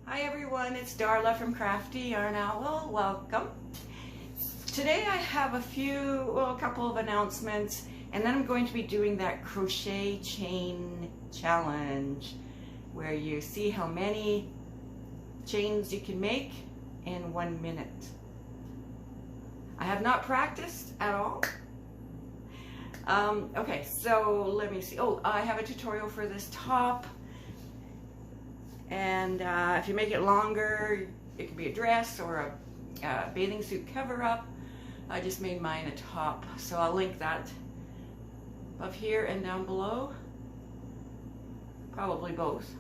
Hi everyone, it's Darla from crafty.yarn.owl. Welcome. Today I have a couple of announcements, and then I'm going to be doing that crochet chain challenge where you see how many chains you can make in 1 minute. I have not practiced at all. Okay, so let me see. Oh, I have a tutorial for this top. And if you make it longer, it could be a dress or a bathing suit cover-up. I just made mine a top, so I'll link that above here and down below. Probably both.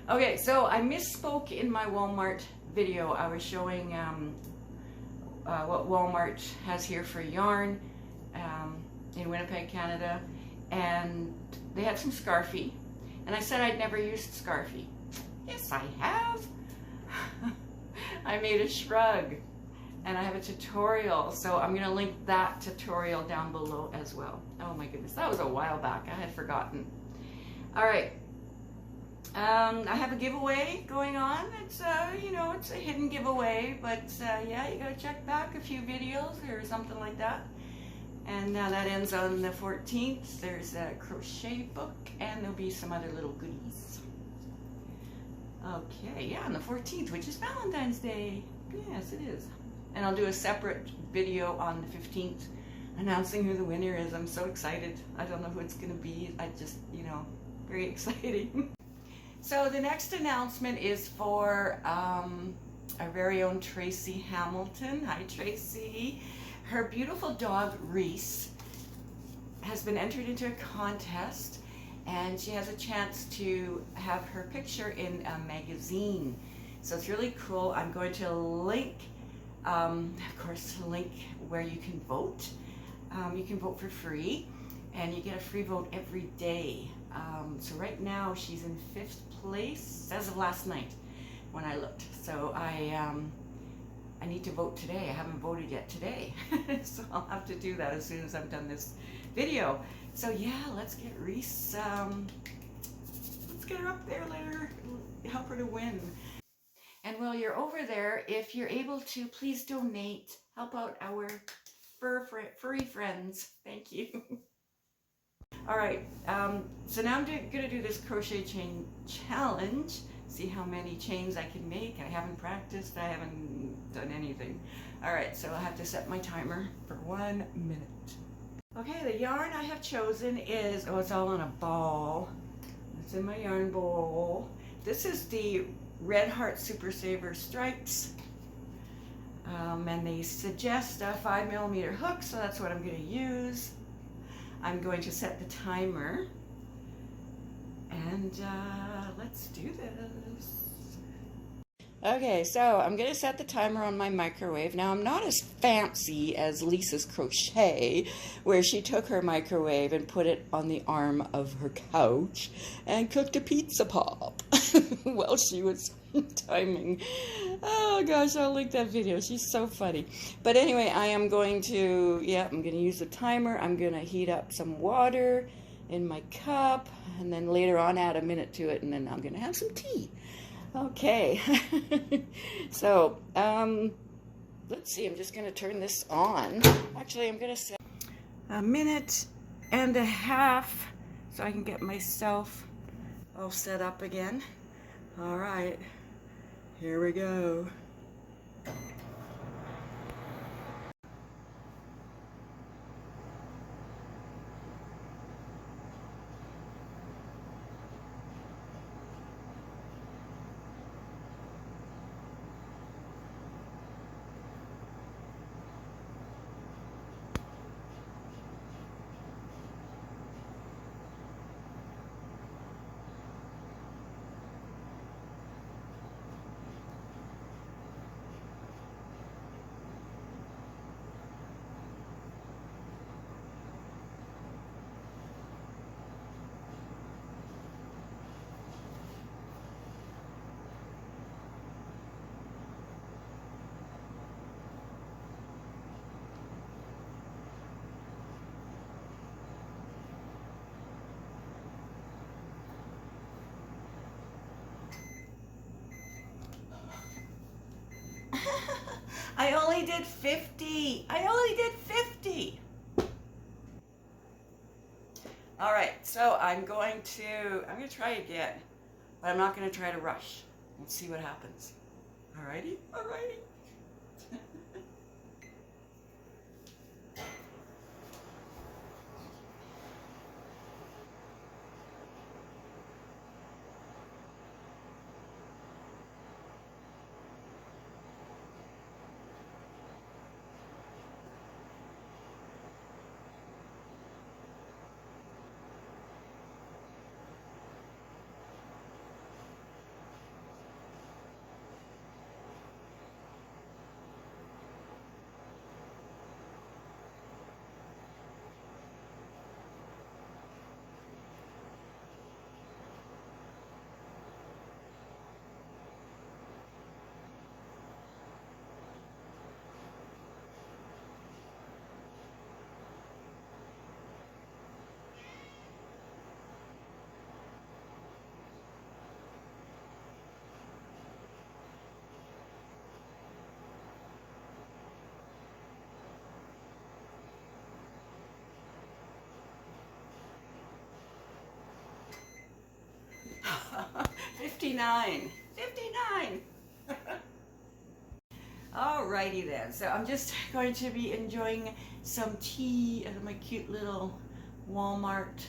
Okay, so I misspoke in my Walmart video. I was showing what Walmart has here for yarn in Winnipeg, Canada, and they had some scarfy. And I said I'd never used scarfy. Yes, I have. I made a shrug, and I have a tutorial, so I'm gonna link that tutorial down below as well. Oh my goodness, that was a while back. I had forgotten. All right, I have a giveaway going on. It's you know, it's a hidden giveaway, but yeah, you gotta check back a few videos or something like that. And that ends on the 14th. There's a crochet book, and there'll be some other little goodies. Okay, yeah, on the 14th, which is Valentine's Day. Yes, it is. And I'll do a separate video on the 15th announcing who the winner is. I'm so excited. I don't know who it's going to be. I just, you know, very exciting. So the next announcement is for our very own Tracy Hamilton. Hi, Tracy. Her beautiful dog, Reese, has been entered into a contest, and she has a chance to have her picture in a magazine. So it's really cool. I'm going to link, of course, link where you can vote. You can vote for free, and you get a free vote every day. So right now she's in 5th place as of last night when I looked. So I need to vote today. I haven't voted yet today. So I'll have to do that as soon as I've done this video. So yeah, let's get Reese, let's get her up there, let her, help her to win. And while you're over there, if you're able to, please donate, help out our furry friends. Thank you. All right, so now I'm gonna do this crochet chain challenge. See how many chains I can make. I haven't practiced, I haven't done anything. All right, so I have to set my timer for 1 minute. Okay, the yarn I have chosen is, oh, it's all on a ball. It's in my yarn bowl. This is the Red Heart Super Saver Stripes. And they suggest a 5mm hook, so that's what I'm gonna use. I'm going to set the timer. And let's do this. Okay, so I'm going to set the timer on my microwave. Now, I'm not as fancy as Lisa's Crochet, where she took her microwave and put it on the arm of her couch and cooked a pizza pop while she was timing. Oh gosh, I'll link that video. She's so funny. But anyway, I am going to, I'm going to use the timer. I'm going to heat up some water in my cup, and then later on add a minute to it, and then I'm gonna have some tea. Okay. So let's see, I'm just gonna turn this on. Actually, I'm gonna set 1.5 minutes so I can get myself all set up again. All right, here we go. only did 50. I only did 50. All right, so I'm going to try again, but I'm not going to try to rush. Let's see what happens. Alrighty, alrighty. $59. Alrighty then, so I'm just going to be enjoying some tea out of my cute little Walmart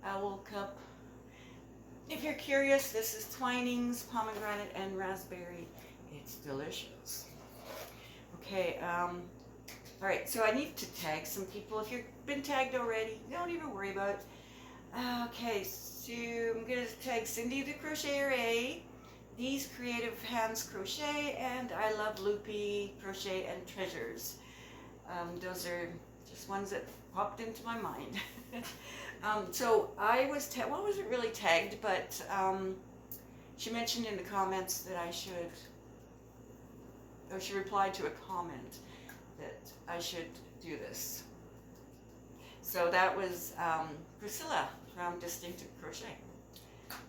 owl cup. If you're curious, this is Twinings, pomegranate, and raspberry. It's delicious. Okay, alright, so I need to tag some people. If you've been tagged already, don't even worry about it. Okay, so I'm going to tag Cindy the Crocheter A, These Creative Hands Crochet, and I Love Loopy Crochet and Treasures. Those are just ones that popped into my mind. So I was, well, I wasn't really tagged, but she mentioned in the comments that I should, or she replied to a comment that I should do this. So that was Prisilla from Distinctive Crochet.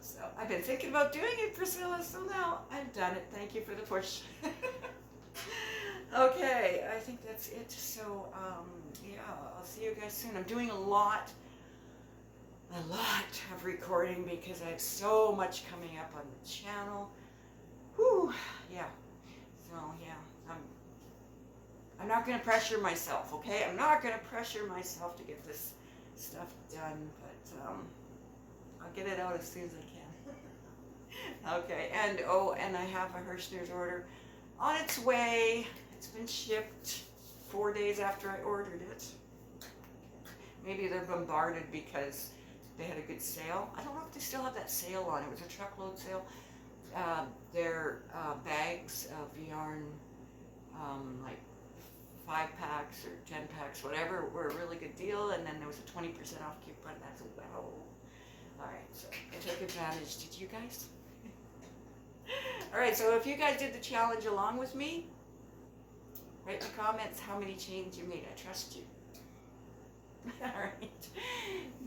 So I've been thinking about doing it, Prisilla, so now I've done it. Thank you for the push. Okay, I think that's it. So yeah, I'll see you guys soon. I'm doing a lot of recording because I have so much coming up on the channel. Whew, yeah. So yeah, I'm not going to pressure myself, okay? I'm not going to pressure myself to get this stuff done, but I'll get it out as soon as I can. Okay, and oh, and I have a Hirschner's order on its way. It's been shipped 4 days after I ordered it. Maybe they're bombarded because they had a good sale. I don't know if they still have that sale on. It was a truckload sale. Their bags of yarn, like 5 packs or 10 packs, whatever, were a really good deal, and then there was a 20% off coupon. That's wow. Alright, so I took advantage. Did you guys? Alright, so if you guys did the challenge along with me, write in the comments how many chains you made. I trust you. Alright,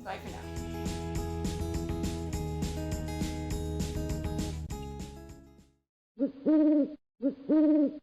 bye for now.